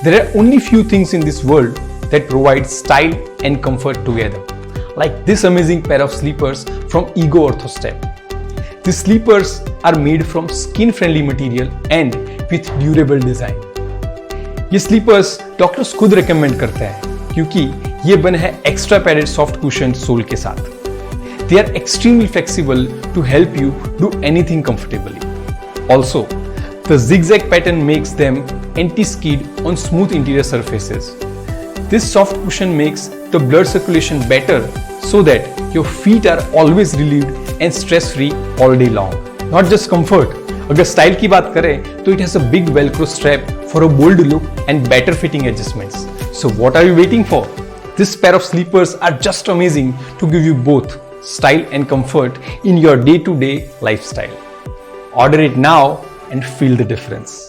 There are only few things in this world that provide style and comfort together, like this amazing pair of slippers from Ego Ortho Step. These slippers are made from skin-friendly material and with durable design. ये slippers doctors खुद recommend करते हैं क्योंकि ये बने हैं extra padded soft cushion sole के साथ. They are extremely flexible to help you do anything comfortably. Also, the zigzag pattern makes them anti-skid on smooth interior surfaces. This soft cushion makes the blood circulation better so that your feet are always relieved and stress-free all day long. Not just comfort. अगर style की बात करें तो it has a big Velcro strap for a bold look and better fitting adjustments. So what are you waiting for? This pair of slippers are just amazing to give you both style and comfort in your day-to-day lifestyle. Order it now and feel the difference.